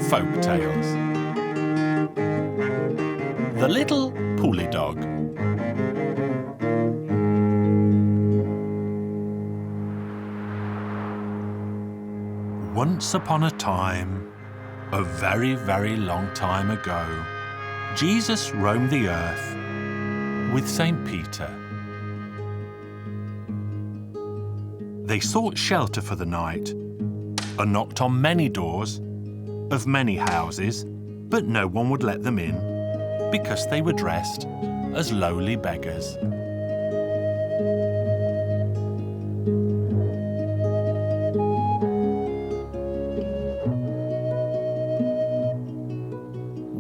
Folk Tales. The Little Pulley Dog. Once upon a time, a very, very long time ago, Jesus roamed the earth with St. Peter. They sought shelter for the night and knocked on many doors of many houses, but no one would let them in because they were dressed as lowly beggars.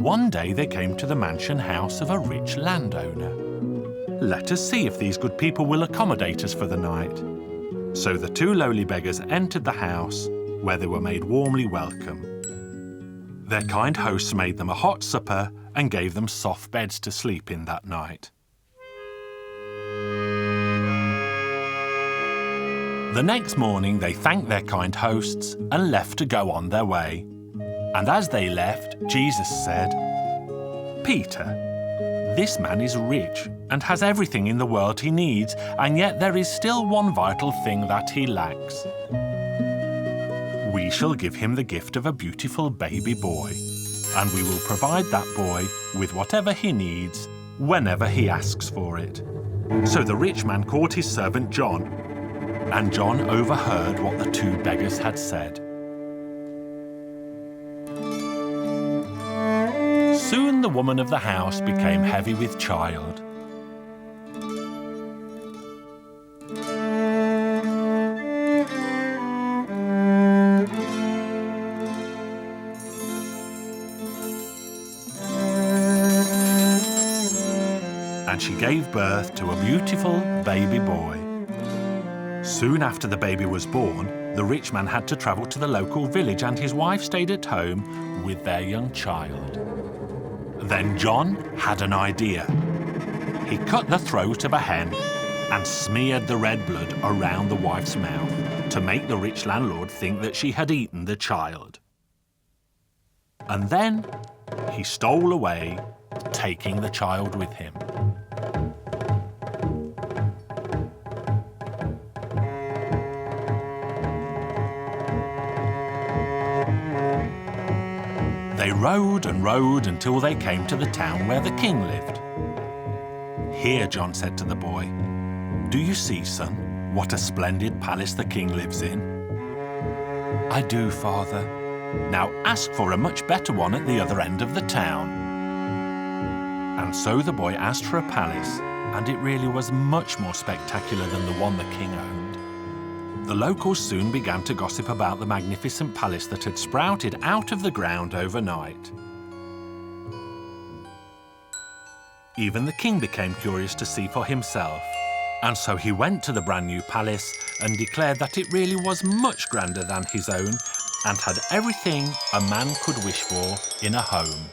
One day they came to the mansion house of a rich landowner. "Let us see if these good people will accommodate us for the night." So the two lowly beggars entered the house, where they were made warmly welcome. Their kind hosts made them a hot supper and gave them soft beds to sleep in that night. The next morning they thanked their kind hosts and left to go on their way. And as they left, Jesus said, "Peter, this man is rich and has everything in the world he needs, and yet there is still one vital thing that he lacks. We shall give him the gift of a beautiful baby boy, and we will provide that boy with whatever he needs whenever he asks for it." So the rich man called his servant John, and John overheard what the two beggars had said. Soon the woman of the house became heavy with child. And she gave birth to a beautiful baby boy. Soon after the baby was born, the rich man had to travel to the local village, and his wife stayed at home with their young child. Then John had an idea. He cut the throat of a hen and smeared the red blood around the wife's mouth to make the rich landlord think that she had eaten the child. And then he stole away, taking the child with him. They rode and rode until they came to the town where the king lived. "Here," John said to the boy, "do you see, son, what a splendid palace the king lives in?" "I do, father." "Now ask for a much better one at the other end of the town." And so the boy asked for a palace, and it really was much more spectacular than the one the king owned. The locals soon began to gossip about the magnificent palace that had sprouted out of the ground overnight. Even the king became curious to see for himself, and so he went to the brand new palace and declared that it really was much grander than his own and had everything a man could wish for in a home.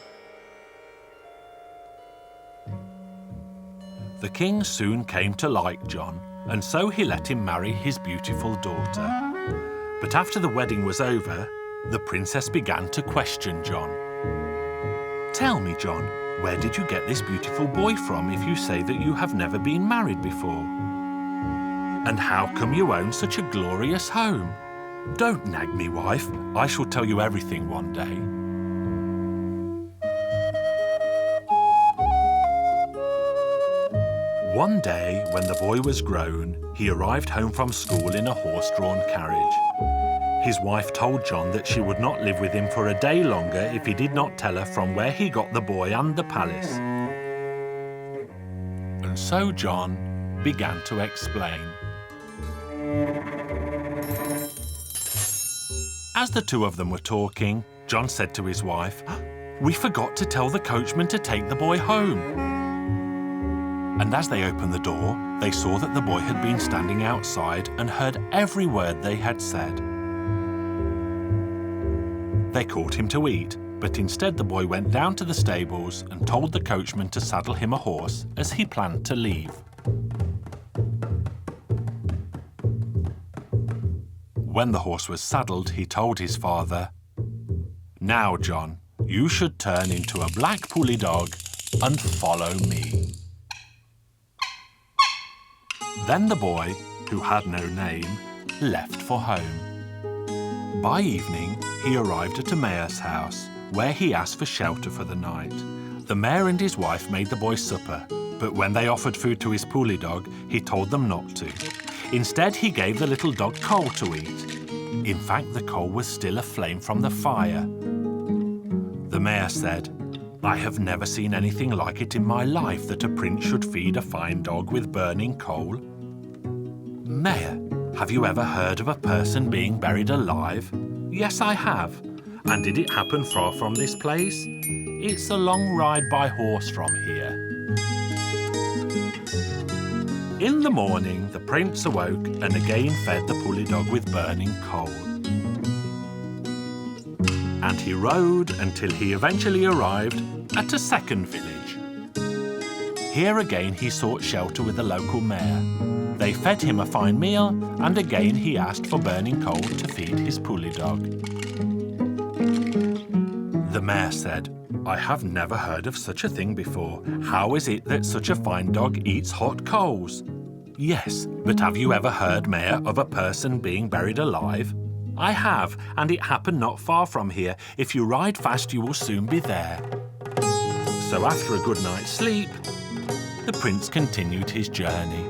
The king soon came to like John, and so he let him marry his beautiful daughter. But after the wedding was over, the princess began to question John. "Tell me, John, where did you get this beautiful boy from if you say that you have never been married before? And how come you own such a glorious home? Don't nag me, wife. I shall tell you everything one day." One day, when the boy was grown, he arrived home from school in a horse-drawn carriage. His wife told John that she would not live with him for a day longer if he did not tell her from where he got the boy and the palace. And so John began to explain. As the two of them were talking, John said to his wife, "We forgot to tell the coachman to take the boy home." And as they opened the door, they saw that the boy had been standing outside and heard every word they had said. They called him to eat, but instead the boy went down to the stables and told the coachman to saddle him a horse as he planned to leave. When the horse was saddled, he told his father, Now, John, you should turn into a black pulley dog and follow me. Then the boy, who had no name, left for home. By evening, he arrived at a mayor's house, where he asked for shelter for the night. The mayor and his wife made the boy supper, but when they offered food to his pulley dog, he told them not to. Instead, he gave the little dog coal to eat. In fact, the coal was still aflame from the fire. The mayor said, "I have never seen anything like it in my life that a prince should feed a fine dog with burning coal." "Mayor, have you ever heard of a person being buried alive?" "Yes, I have." "And did it happen far from this place?" "It's a long ride by horse from here." In the morning, the prince awoke and again fed the pulley dog with burning coal. And he rode until he eventually arrived at a second village. Here again he sought shelter with the local mayor. They fed him a fine meal, and again he asked for burning coal to feed his pulley dog. The mayor said, "I have never heard of such a thing before. How is it that such a fine dog eats hot coals?" "Yes, but have you ever heard, Mayor, of a person being buried alive?" "I have, and it happened not far from here. If you ride fast, you will soon be there." So after a good night's sleep, the prince continued his journey.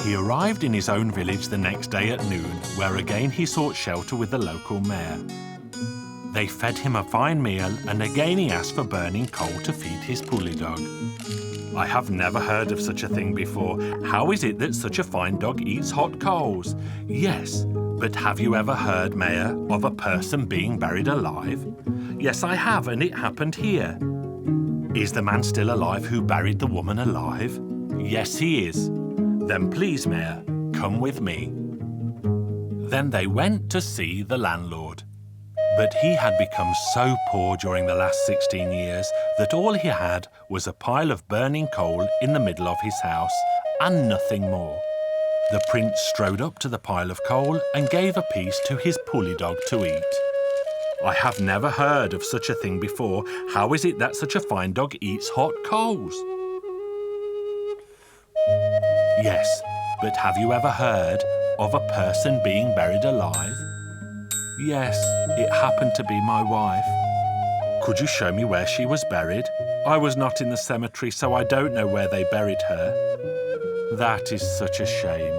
He arrived in his own village the next day at noon, where again he sought shelter with the local mayor. They fed him a fine meal, and again he asked for burning coal to feed his pulley dog. "I have never heard of such a thing before. How is it that such a fine dog eats hot coals?" "Yes, but have you ever heard, Mayor, of a person being buried alive?" "Yes, I have, and it happened here." "Is the man still alive who buried the woman alive?" "Yes, he is." "Then please, Mayor, come with me." Then they went to see the landlord. But he had become so poor during the last 16 years that all he had was a pile of burning coal in the middle of his house and nothing more. The prince strode up to the pile of coal and gave a piece to his pulley dog to eat. "I have never heard of such a thing before. How is it that such a fine dog eats hot coals?" "Yes, but have you ever heard of a person being buried alive?" "Yes, it happened to be my wife." "Could you show me where she was buried?" "I was not in the cemetery, so I don't know where they buried her." "That is such a shame.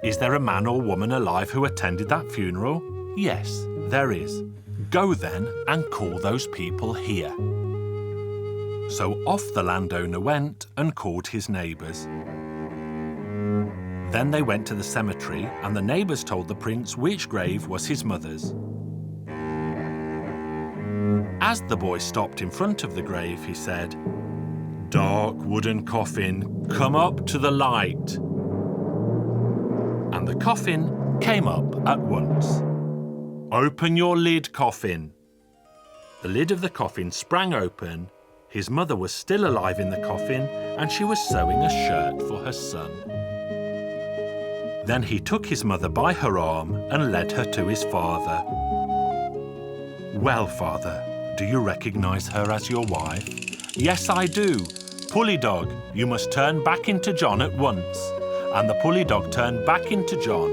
Is there a man or woman alive who attended that funeral?" "Yes, there is." "Go then and call those people here." So off the landowner went and called his neighbours. Then they went to the cemetery, and the neighbours told the prince which grave was his mother's. As the boy stopped in front of the grave, he said, "Dark wooden coffin, come up to the light." And the coffin came up at once. "Open your lid, coffin." The lid of the coffin sprang open. His mother was still alive in the coffin, and she was sewing a shirt for her son. Then he took his mother by her arm and led her to his father. "Well, father, do you recognize her as your wife?" "Yes, I do. Pulley dog, you must turn back into John at once." And the pulley dog turned back into John.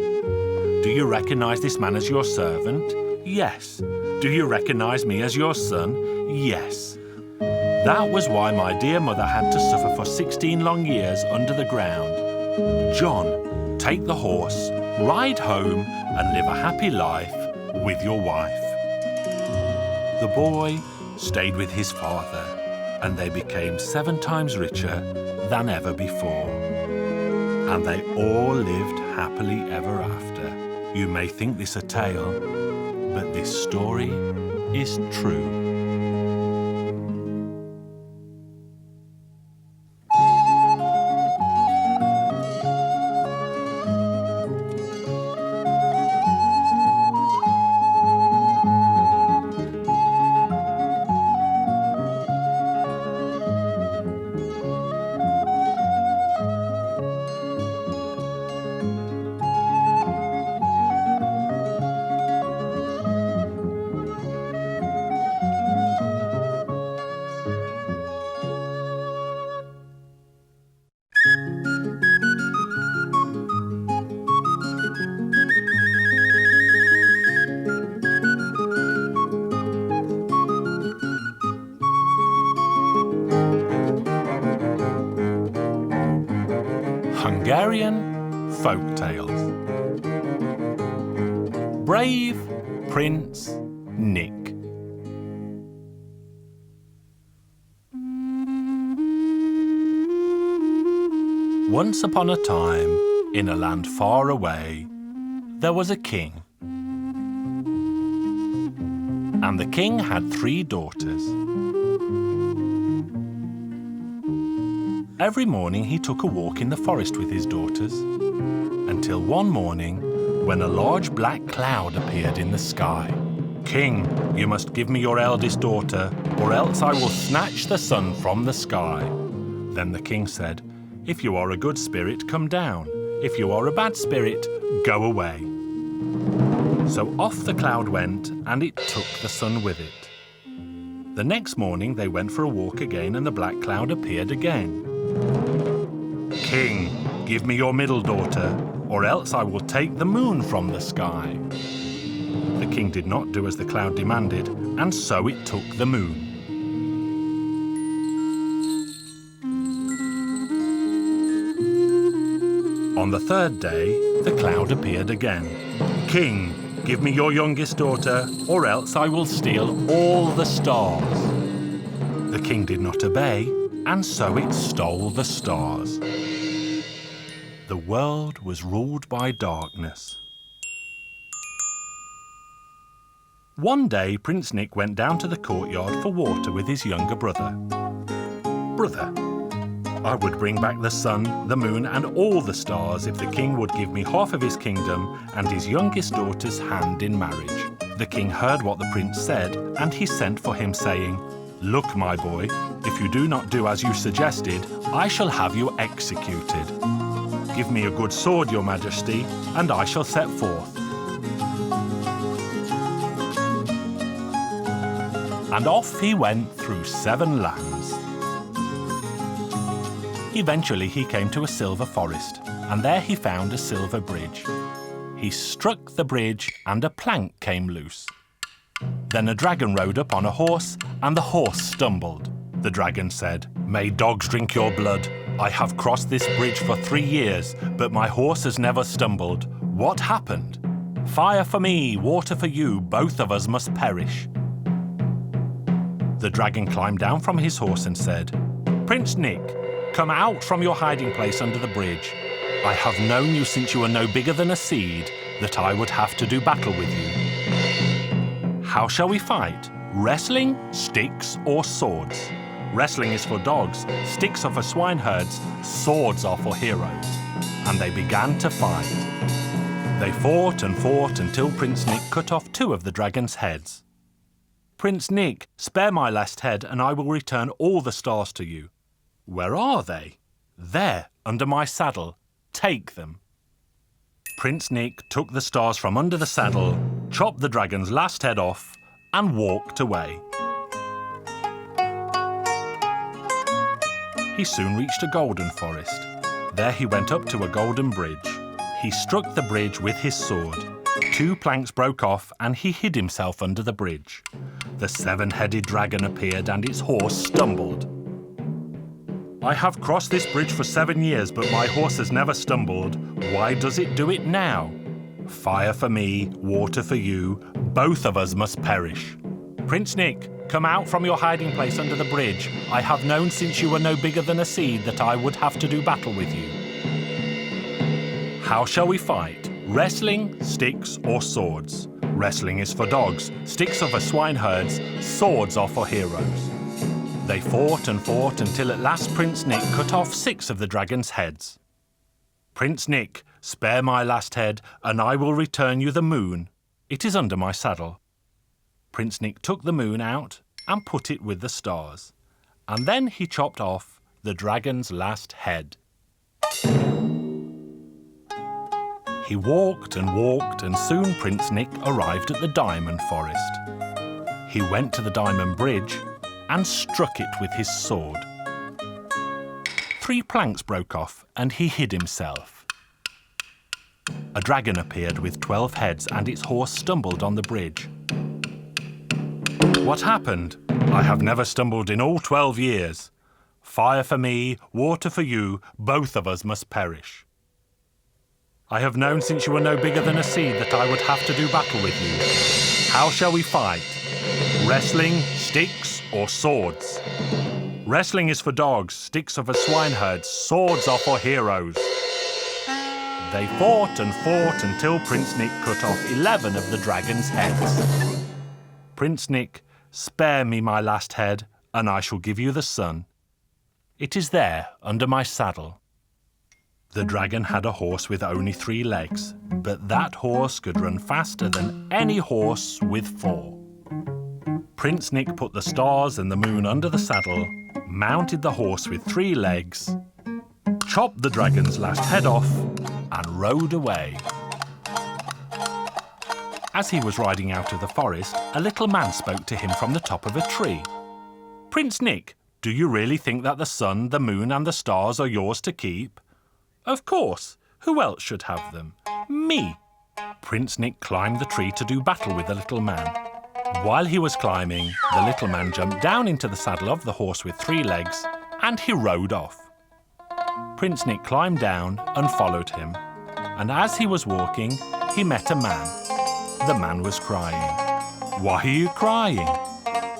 "Do you recognize this man as your servant?" "Yes." "Do you recognize me as your son?" "Yes." That was why my dear mother had to suffer for 16 long years under the ground. "John, take the horse, ride home, and live a happy life with your wife." The boy stayed with his father, and they became 7 times richer than ever before. And they all lived happily ever after. You may think this a tale, but this story is true. Hungarian Folk Tales. Brave Prince Nick. Once upon a time, in a land far away, there was a king. And the king had 3 daughters. Every morning he took a walk in the forest with his daughters, until one morning, when a large black cloud appeared in the sky. "King, you must give me your eldest daughter, or else I will snatch the sun from the sky." Then the king said, "If you are a good spirit, come down. If you are a bad spirit, go away." So off the cloud went, and it took the sun with it. The next morning they went for a walk again, and the black cloud appeared again. "King, give me your middle daughter, or else I will take the moon from the sky." The king did not do as the cloud demanded, and so it took the moon. On the 3rd day, the cloud appeared again. "King, give me your youngest daughter, or else I will steal all the stars." The king did not obey, and so it stole the stars. The world was ruled by darkness. One day, Prince Nick went down to the courtyard for water with his younger brother. "Brother, I would bring back the sun, the moon, and all the stars if the king would give me half of his kingdom and his youngest daughter's hand in marriage." The king heard what the prince said, and he sent for him, saying, "Look, my boy, if you do not do as you suggested, I shall have you executed. Give me a good sword, your majesty, and I shall set forth." And off he went through 7 lands. Eventually he came to a silver forest, and there he found a silver bridge. He struck the bridge, and a plank came loose. Then a dragon rode up on a horse, and the horse stumbled. The dragon said, "May dogs drink your blood. I have crossed this bridge for 3 years, but my horse has never stumbled. What happened? Fire for me, water for you, both of us must perish." The dragon climbed down from his horse and said, "Prince Nick, come out from your hiding place under the bridge. I have known you since you were no bigger than a seed, that I would have to do battle with you. How shall we fight? Wrestling, sticks, or swords? Wrestling is for dogs, sticks are for swineherds, swords are for heroes." And they began to fight. They fought and fought until Prince Nick cut off 2 of the dragon's heads. "Prince Nick, spare my last head, and I will return all the stars to you." "Where are they?" "There, under my saddle. Take them." Prince Nick took the stars from under the saddle, chopped the dragon's last head off, and walked away. He soon reached a golden forest. There he went up to a golden bridge. He struck the bridge with his sword. 2 planks broke off, and he hid himself under the bridge. The 7-headed dragon appeared, and its horse stumbled. "I have crossed this bridge for 7 years, but my horse has never stumbled. Why does it do it now? Fire for me, water for you, both of us must perish. Prince Nick, come out from your hiding place under the bridge. I have known since you were no bigger than a seed that I would have to do battle with you. How shall we fight? Wrestling, sticks, or swords? Wrestling is for dogs, sticks are for swineherds, swords are for heroes." They fought and fought until at last Prince Nick cut off 6 of the dragon's heads. "Prince Nick, spare my last head, and I will return you the moon. It is under my saddle." Prince Nick took the moon out and put it with the stars, and then he chopped off the dragon's last head. He walked and walked, and soon Prince Nick arrived at the diamond forest. He went to the diamond bridge and struck it with his sword. 3 planks broke off, and he hid himself. A dragon appeared with 12 heads, and its horse stumbled on the bridge. "What happened? I have never stumbled in all 12 years. Fire for me, water for you, both of us must perish. I have known since you were no bigger than a seed that I would have to do battle with you. How shall we fight? Wrestling, sticks, or swords? Wrestling is for dogs, sticks are for swineherds, swords are for heroes. They fought and fought until Prince Nick cut off 11 of the dragon's heads. Prince Nick, spare me my last head, and I shall give you the sun. It is there, under my saddle. The dragon had a horse with only 3 legs, but that horse could run faster than any horse with 4. Prince Nick put the stars and the moon under the saddle, mounted the horse with 3 legs, chopped the dragon's last head off, and rode away. As he was riding out of the forest, a little man spoke to him from the top of a tree. Prince Nick, do you really think that the sun, the moon, and the stars are yours to keep? Of course. Who else should have them? Me. Prince Nick climbed the tree to do battle with the little man. While he was climbing, the little man jumped down into the saddle of the horse with 3 legs, and he rode off. Prince Nick climbed down and followed him, and as he was walking, he met a man. The man was crying. Why are you crying?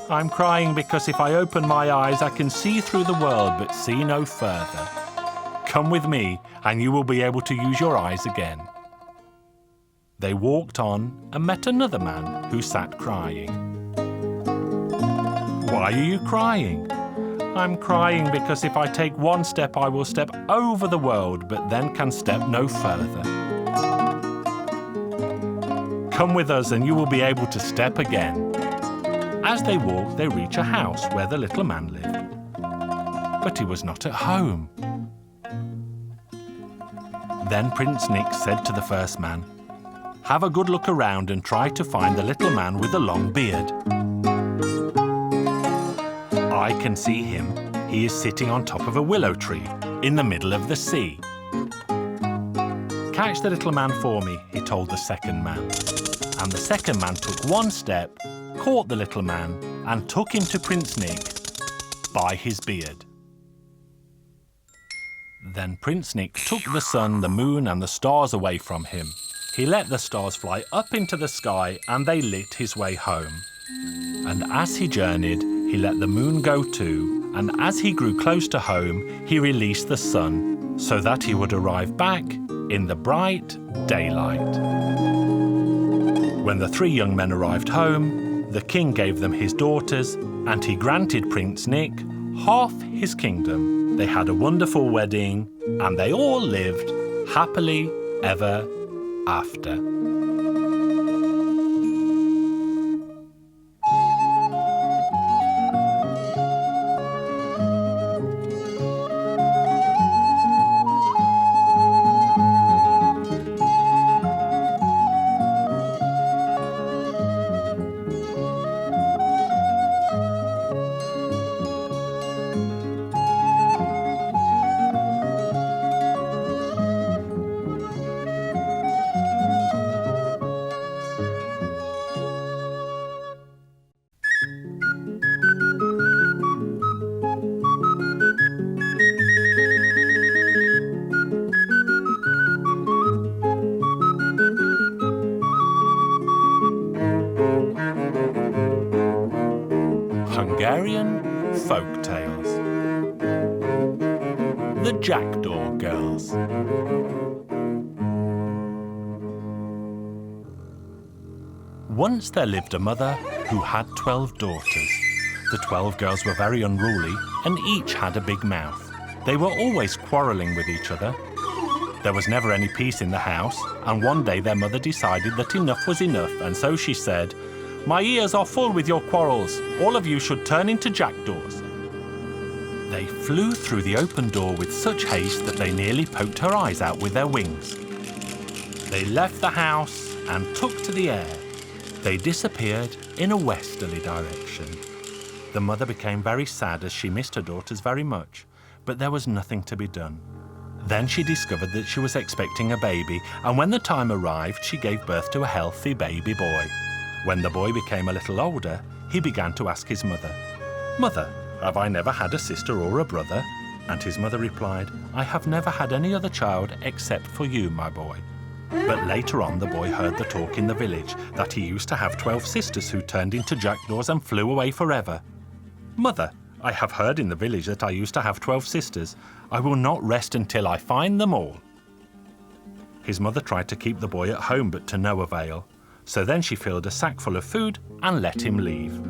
I'm crying because if I open my eyes, I can see through the world but see no further. Come with me, and you will be able to use your eyes again. They walked on and met another man who sat crying. Why are you crying? I'm crying because if I take one step, I will step over the world, but then can step no further. Come with us, and you will be able to step again. As they walked, they reached a house where the little man lived. But he was not at home. Then Prince Nick said to the first man, "Have a good look around and try to find the little man with the long beard. I can see him. He is sitting on top of a willow tree in the middle of the sea." "Catch the little man for me," he told the second man. And the second man took one step, caught the little man, and took him to Prince Nick by his beard. Then Prince Nick took the sun, the moon, and the stars away from him. He let the stars fly up into the sky, and they lit his way home. And as he journeyed, he let the moon go too, and as he grew close to home, he released the sun, so that he would arrive back in the bright daylight. When the 3 young men arrived home, the king gave them his daughters, and he granted Prince Nick half his kingdom. They had a wonderful wedding, and they all lived happily ever after. Hungarian Folk Tales. The Jackdaw Girls. Once there lived a mother who had 12 daughters. The 12 girls were very unruly and each had a big mouth. They were always quarrelling with each other. There was never any peace in the house, and one day their mother decided that enough was enough, and so she said, "My ears are full with your quarrels. All of you should turn into jackdaws." They flew through the open door with such haste that they nearly poked her eyes out with their wings. They left the house and took to the air. They disappeared in a westerly direction. The mother became very sad as she missed her daughters very much, but there was nothing to be done. Then she discovered that she was expecting a baby, and when the time arrived, she gave birth to a healthy baby boy. When the boy became a little older, he began to ask his mother, "Mother, have I never had a sister or a brother?" And his mother replied, "I have never had any other child except for you, my boy." But later on, the boy heard the talk in the village that he used to have 12 sisters who turned into jackdaws and flew away forever. "Mother, I have heard in the village that I used to have 12 sisters. I will not rest until I find them all." His mother tried to keep the boy at home, but to no avail. So then she filled a sack full of food and let him leave.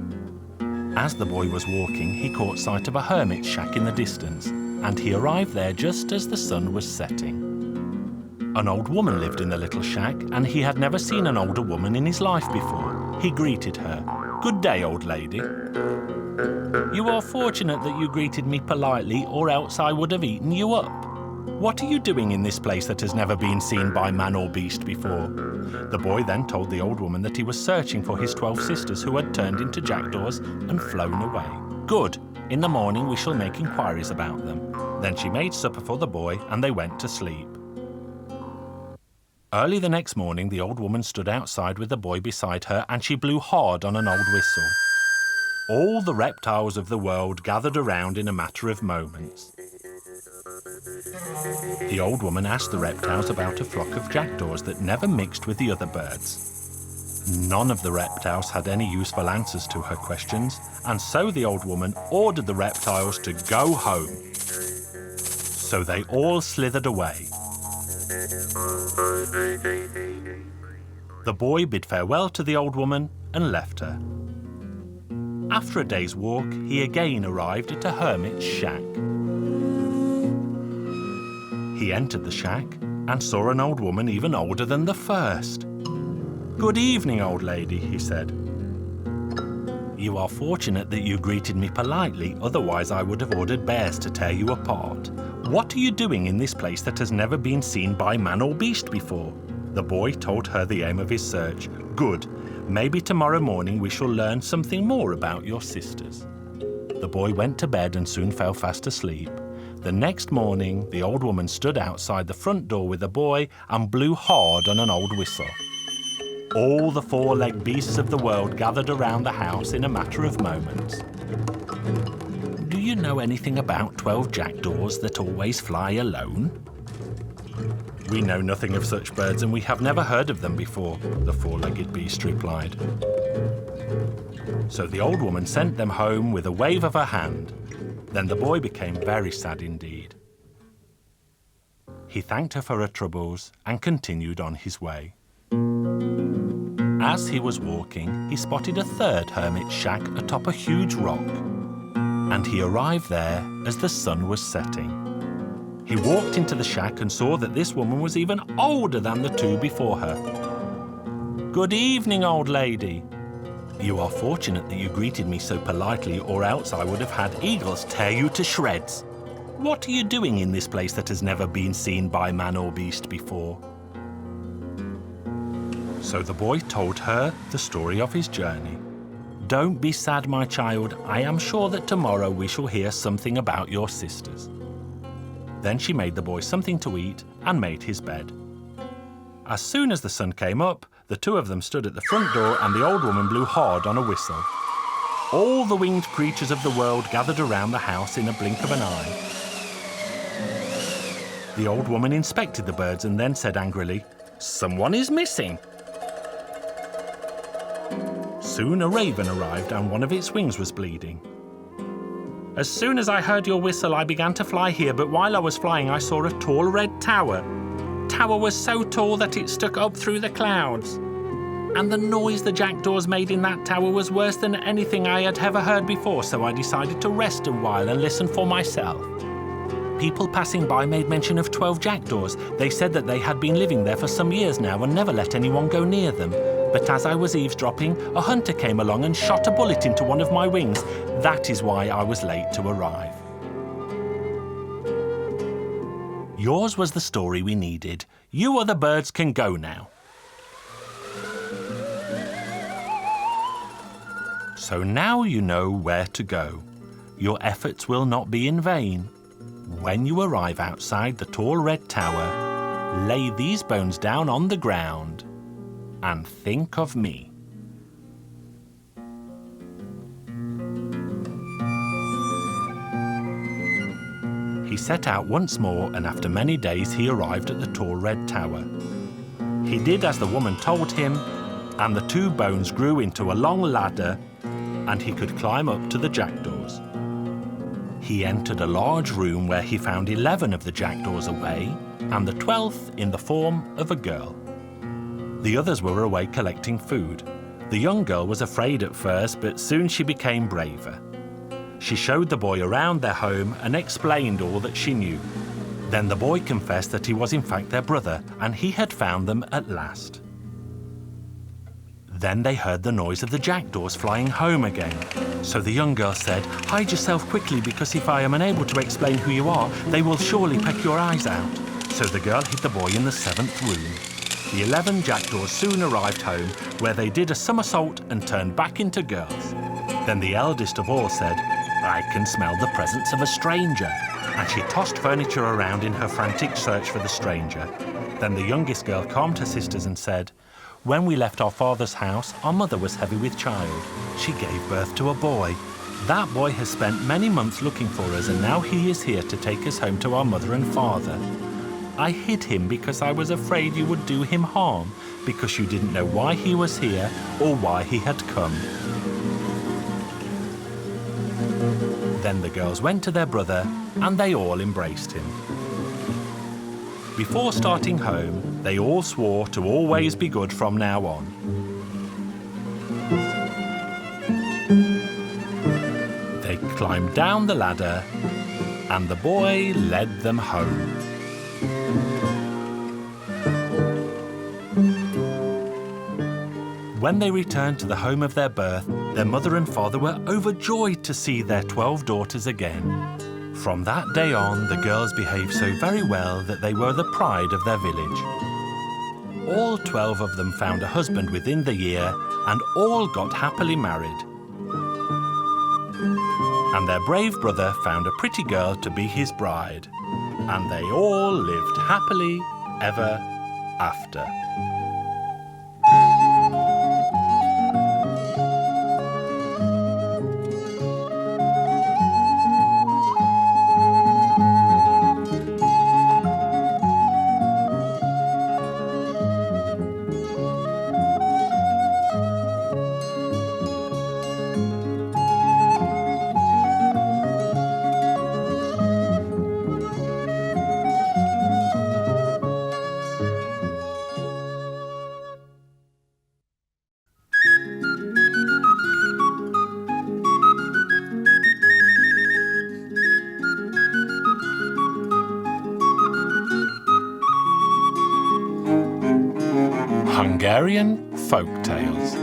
As the boy was walking, he caught sight of a hermit's shack in the distance, and he arrived there just as the sun was setting. An old woman lived in the little shack, and he had never seen an older woman in his life before. He greeted her. "Good day, old lady." "You are fortunate that you greeted me politely, or else I would have eaten you up. What are you doing in this place that has never been seen by man or beast before?" The boy then told the old woman that he was searching for his 12 sisters who had turned into jackdaws and flown away. "Good. In the morning we shall make inquiries about them." Then she made supper for the boy, and they went to sleep. Early the next morning, the old woman stood outside with the boy beside her, and she blew hard on an old whistle. All the reptiles of the world gathered around in a matter of moments. The old woman asked the reptiles about a flock of jackdaws that never mixed with the other birds. None of the reptiles had any useful answers to her questions, and so the old woman ordered the reptiles to go home. So they all slithered away. The boy bid farewell to the old woman and left her. After a day's walk, he again arrived at a hermit's shack. He entered the shack and saw an old woman even older than the first. "Good evening, old lady," he said. "You are fortunate that you greeted me politely, otherwise I would have ordered bears to tear you apart. What are you doing in this place that has never been seen by man or beast before?" The boy told her the aim of his search. "Good. Maybe tomorrow morning we shall learn something more about your sisters." The boy went to bed and soon fell fast asleep. The next morning, the old woman stood outside the front door with the boy and blew hard on an old whistle. All the 4-legged beasts of the world gathered around the house in a matter of moments. "Do you know anything about 12 jackdaws that always fly alone?" "We know nothing of such birds, and we have never heard of them before," the 4-legged beast replied. So the old woman sent them home with a wave of her hand. Then the boy became very sad indeed. He thanked her for her troubles and continued on his way. As he was walking, he spotted a third hermit's shack atop a huge rock, and he arrived there as the sun was setting. He walked into the shack and saw that this woman was even older than the two before her. "Good evening, old lady. You are fortunate that you greeted me so politely, or else I would have had eagles tear you to shreds. What are you doing in this place that has never been seen by man or beast before?" So the boy told her the story of his journey. "Don't be sad, my child. I am sure that tomorrow we shall hear something about your sisters." Then she made the boy something to eat and made his bed. As soon as the sun came up, the two of them stood at the front door and the old woman blew hard on a whistle. All the winged creatures of the world gathered around the house in a blink of an eye. The old woman inspected the birds and then said angrily, "Someone is missing." Soon a raven arrived and one of its wings was bleeding. "As soon as I heard your whistle, I began to fly here, but while I was flying, I saw a tall red tower. Tower was so tall that it stuck up through the clouds. And the noise the jackdaws made in that tower was worse than anything I had ever heard before, so I decided to rest a while and listen for myself. People passing by made mention of 12 jackdaws. They said that they had been living there for some years now and never let anyone go near them. But as I was eavesdropping, a hunter came along and shot a bullet into one of my wings. That is why I was late to arrive." Yours was the story we needed. You other birds can go now. So now you know where to go. Your efforts will not be in vain. When you arrive outside the tall red tower, lay these bones down on the ground and think of me. He set out once more, and after many days he arrived at the tall red tower. He did as the woman told him, and the two bones grew into a long ladder, and he could climb up to the jackdaws. He entered a large room where he found 11 of the jackdaws away, and the 12th in the form of a girl. The others were away collecting food. The young girl was afraid at first, but soon she became braver. She showed the boy around their home and explained all that she knew. Then the boy confessed that he was in fact their brother, and he had found them at last. Then they heard the noise of the jackdaws flying home again. So the young girl said, "Hide yourself quickly, because if I am unable to explain who you are, they will surely peck your eyes out." So the girl hid the boy in the 7th room. The 11 jackdaws soon arrived home, where they did a somersault and turned back into girls. Then the eldest of all said, "I can smell the presence of a stranger." And she tossed furniture around in her frantic search for the stranger. Then the youngest girl calmed her sisters and said, "When we left our father's house, our mother was heavy with child. She gave birth to a boy. That boy has spent many months looking for us, and now he is here to take us home to our mother and father. I hid him because I was afraid you would do him harm, because you didn't know why he was here or why he had come." Then the girls went to their brother, and they all embraced him. Before starting home, they all swore to always be good from now on. They climbed down the ladder, and the boy led them home. When they returned to the home of their birth, their mother and father were overjoyed to see their 12 daughters again. From that day on, the girls behaved so very well that they were the pride of their village. All 12 of them found a husband within the year, and all got happily married. And their brave brother found a pretty girl to be his bride, and they all lived happily ever after. Hungarian Folk Tales.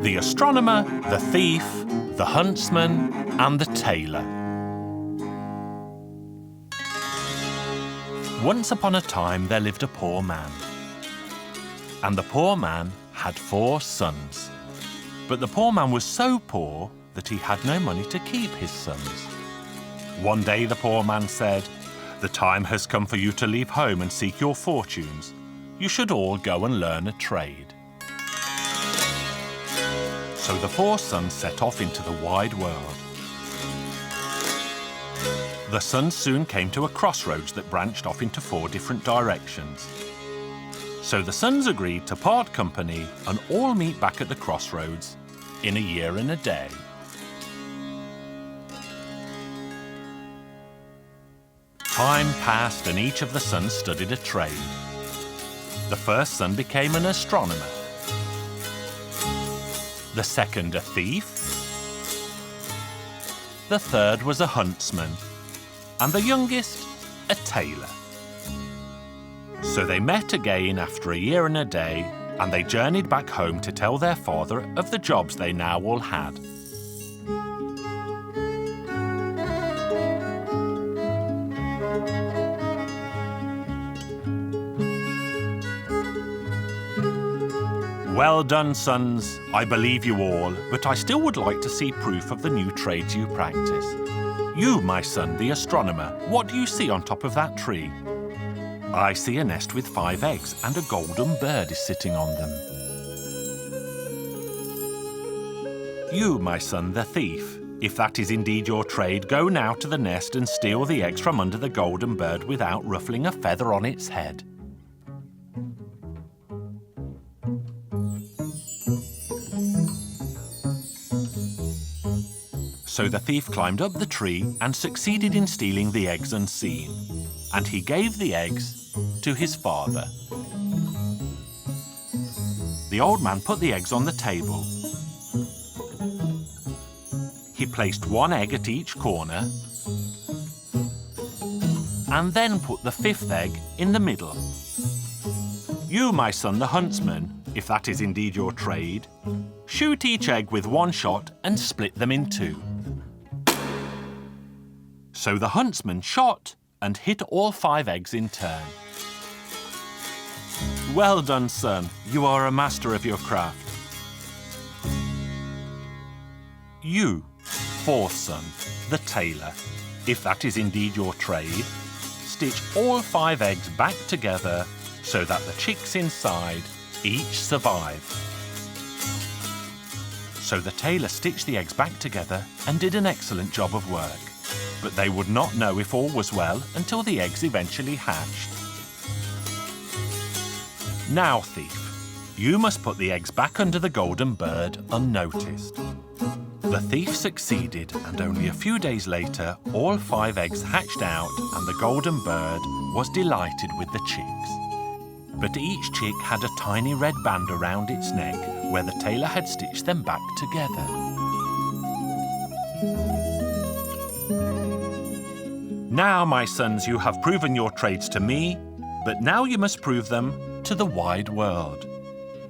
The astronomer, the thief, the huntsman, and the tailor. Once upon a time there lived a poor man. And the poor man had 4 sons. But the poor man was so poor that he had no money to keep his sons. One day the poor man said, "The time has come for you to leave home and seek your fortunes. You should all go and learn a trade." So the 4 sons set off into the wide world. The sons soon came to a crossroads that branched off into 4 different directions. So the sons agreed to part company and all meet back at the crossroads in a year and a day. Time passed and each of the sons studied a trade. The first son became an astronomer, the second a thief, the third was a huntsman, and the youngest a tailor. So they met again after a year and a day, and they journeyed back home to tell their father of the jobs they now all had. Well done, sons. I believe you all, but I still would like to see proof of the new trades you practice. You, my son, the astronomer, what do you see on top of that tree? I see a nest with 5 eggs, and a golden bird is sitting on them. You, my son, the thief, If that is indeed your trade, go now to the nest and steal the eggs from under the golden bird without ruffling a feather on its head." So the thief climbed up the tree and succeeded in stealing the eggs unseen. And he gave the eggs to his father. The old man put the eggs on the table. He placed one egg at each corner and then put the fifth egg in the middle. "You, my son, the huntsman, if that is indeed your trade, shoot each egg with one shot and split them in two." So the huntsman shot and hit all 5 eggs in turn. "Well done, son. You are a master of your craft." "You, 4th son, the tailor, if that is indeed your trade, stitch all 5 eggs back together so that the chicks inside each survive." So the tailor stitched the eggs back together and did an excellent job of work. But they would not know if all was well until the eggs eventually hatched. "Now, thief, you must put the eggs back under the golden bird unnoticed." The thief succeeded, and only a few days later, all 5 eggs hatched out and the golden bird was delighted with the chicks. But each chick had a tiny red band around its neck where the tailor had stitched them back together. "Now, my sons, you have proven your trades to me, but now you must prove them to the wide world."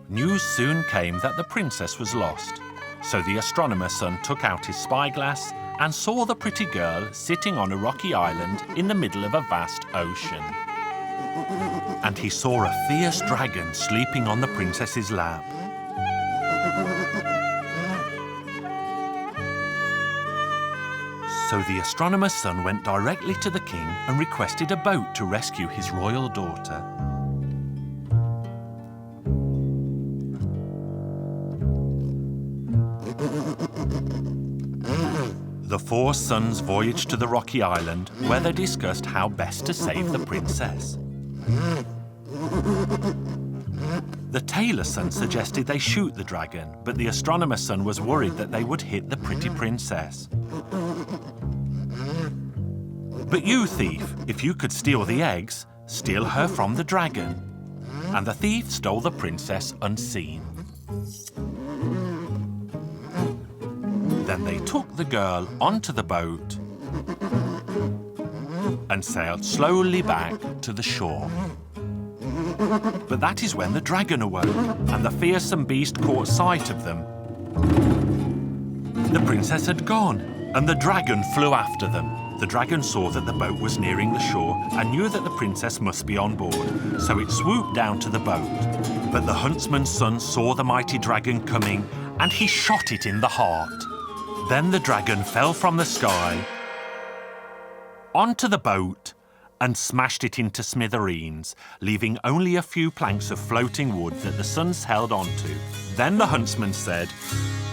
News soon came that the princess was lost, so the astronomer's son took out his spyglass and saw the pretty girl sitting on a rocky island in the middle of a vast ocean. And he saw a fierce dragon sleeping on the princess's lap. So the astronomer's son went directly to the king and requested a boat to rescue his royal daughter. The 4 sons voyaged to the rocky island where they discussed how best to save the princess. The tailor's son suggested they shoot the dragon, but the astronomer's son was worried that they would hit the pretty princess. "But you, thief, if you could steal the eggs, steal her from the dragon." And the thief stole the princess unseen. Then they took the girl onto the boat and sailed slowly back to the shore. But that is when the dragon awoke, and the fearsome beast caught sight of them. The princess had gone, and the dragon flew after them. The dragon saw that the boat was nearing the shore and knew that the princess must be on board, so it swooped down to the boat. But the huntsman's son saw the mighty dragon coming, and he shot it in the heart. Then the dragon fell from the sky onto the boat and smashed it into smithereens, leaving only a few planks of floating wood that the sons held onto. Then the huntsman said,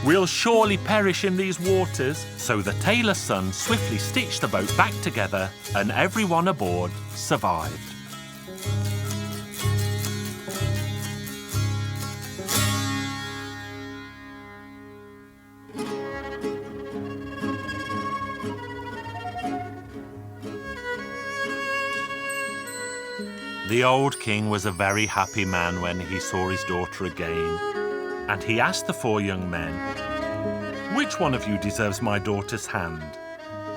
"We'll surely perish in these waters." So the tailor's son swiftly stitched the boat back together, and everyone aboard survived. The old king was a very happy man when he saw his daughter again, and he asked the 4 young men, "Which one of you deserves my daughter's hand?"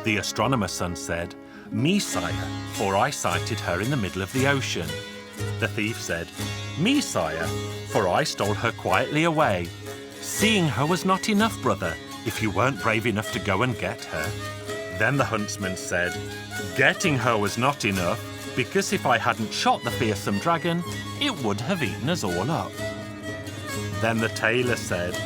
The astronomer's son said, "Me, sire, for I sighted her in the middle of the ocean." The thief said, "Me, sire, for I stole her quietly away." "Seeing her was not enough, brother, if you weren't brave enough to go and get her." Then the huntsman said, "Getting her was not enough, because if I hadn't shot the fearsome dragon, it would have eaten us all up." Then the tailor said,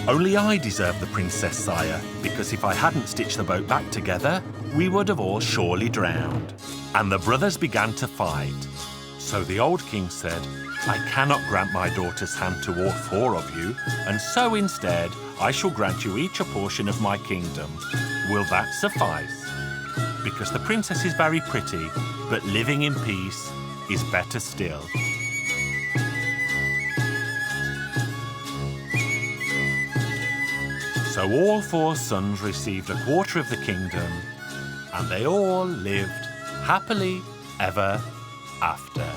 "Only I deserve the princess, sire, because if I hadn't stitched the boat back together, we would have all surely drowned." And the brothers began to fight. So the old king said, I cannot grant my daughter's hand to all 4 of you, and so instead I shall grant you each a portion of my kingdom. Will that suffice? Because the princess is very pretty, but living in peace is better still. So all 4 sons received a quarter of the kingdom, and they all lived happily ever after.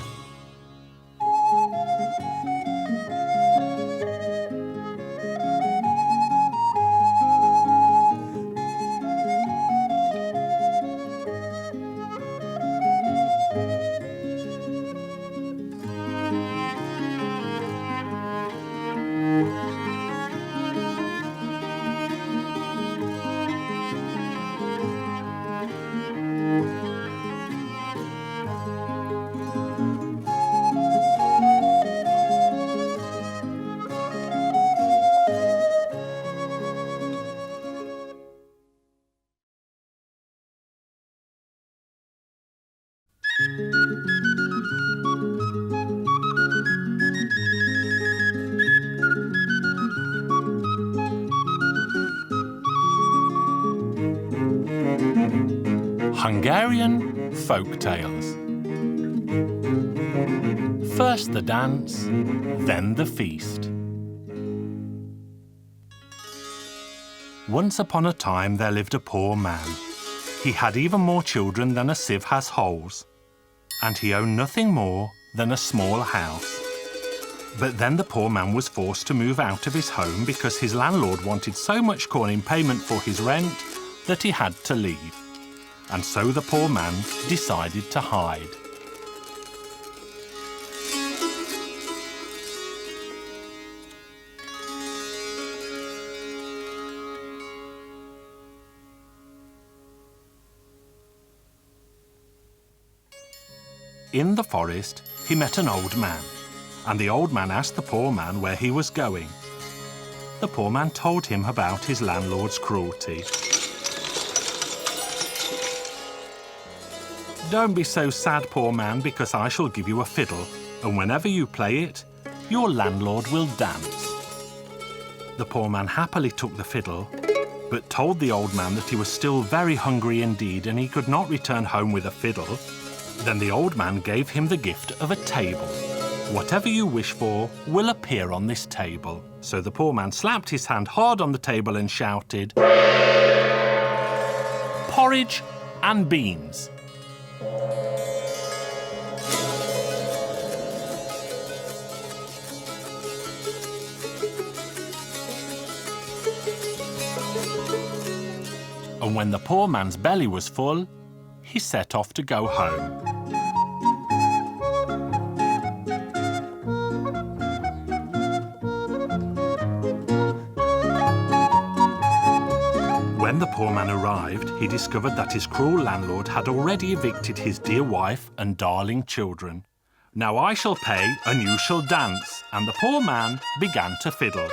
Hungarian Folk Tales. First the dance, then the feast. Once upon a time there lived a poor man. He had even more children than a sieve has holes, and he owned nothing more than a small house. But then the poor man was forced to move out of his home because his landlord wanted so much corn in payment for his rent that he had to leave. And so the poor man decided to hide. In the forest, he met an old man, and the old man asked the poor man where he was going. The poor man told him about his landlord's cruelty. Don't be so sad, poor man, because I shall give you a fiddle, and whenever you play it, your landlord will dance. The poor man happily took the fiddle, but told the old man that he was still very hungry indeed and he could not return home with a fiddle. Then the old man gave him the gift of a table. Whatever you wish for will appear on this table. So the poor man slapped his hand hard on the table and shouted, porridge and beans. And when the poor man's belly was full, he set off to go home. When the poor man arrived, he discovered that his cruel landlord had already evicted his dear wife and darling children. Now I shall pay and you shall dance. And the poor man began to fiddle.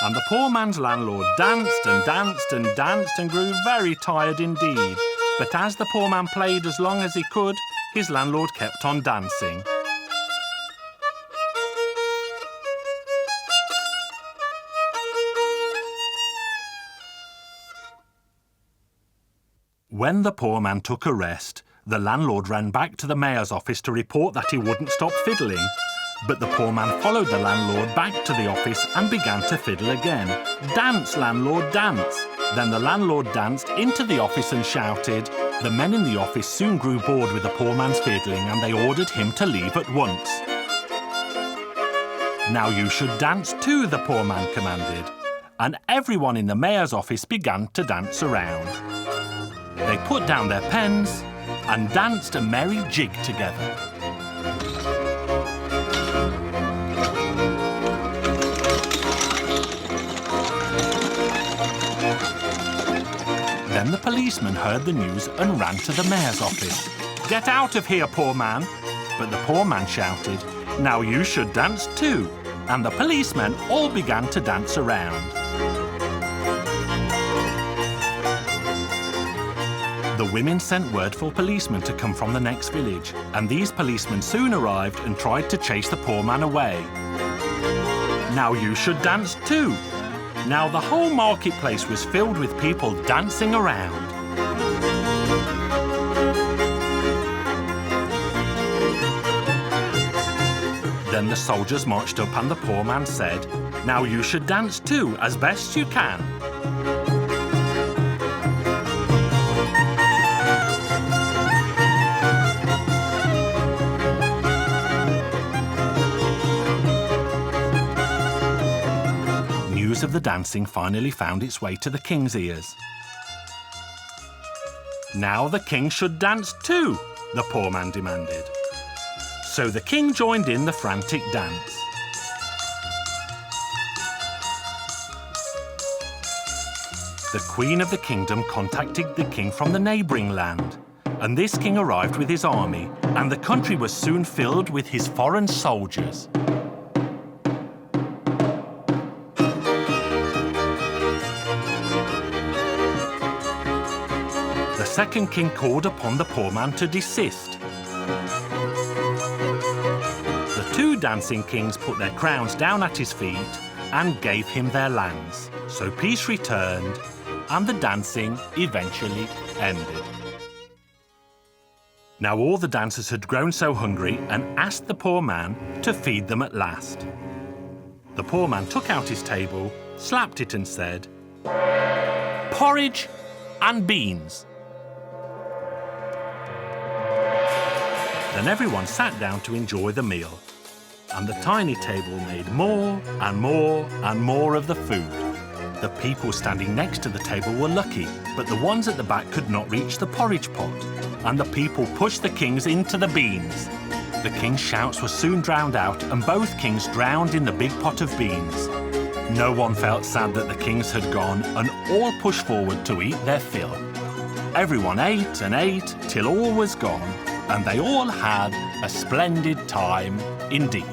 And the poor man's landlord danced and danced and danced and grew very tired indeed. But as the poor man played as long as he could, his landlord kept on dancing. When the poor man took a rest, the landlord ran back to the mayor's office to report that he wouldn't stop fiddling. But the poor man followed the landlord back to the office and began to fiddle again. Dance, landlord, dance! Then the landlord danced into the office and shouted. The men in the office soon grew bored with the poor man's fiddling and they ordered him to leave at once. Now you should dance too, the poor man commanded. And everyone in the mayor's office began to dance around. They put down their pens and danced a merry jig together. Then the policeman heard the news and ran to the mayor's office. Get out of here, poor man! But the poor man shouted, now you should dance too. And the policemen all began to dance around. The women sent word for policemen to come from the next village, and these policemen soon arrived and tried to chase the poor man away. Now you should dance too. Now the whole marketplace was filled with people dancing around. Then the soldiers marched up and the poor man said, "Now you should dance too, as best you can." News of the dancing finally found its way to the king's ears. "Now the king should dance too," the poor man demanded. So the king joined in the frantic dance. The queen of the kingdom contacted the king from the neighbouring land, and this king arrived with his army, and the country was soon filled with his foreign soldiers. The second king called upon the poor man to desist. The two dancing kings put their crowns down at his feet and gave him their lands. So peace returned, and the dancing eventually ended. Now all the dancers had grown so hungry and asked the poor man to feed them at last. The poor man took out his table, slapped it and said, "Porridge and beans." Then everyone sat down to enjoy the meal, and the tiny table made more and more and more of the food. The people standing next to the table were lucky, but the ones at the back could not reach the porridge pot, and the people pushed the kings into the beans. The king's shouts were soon drowned out, and both kings drowned in the big pot of beans. No one felt sad that the kings had gone, and all pushed forward to eat their fill. Everyone ate and ate till all was gone, and they all had a splendid time indeed.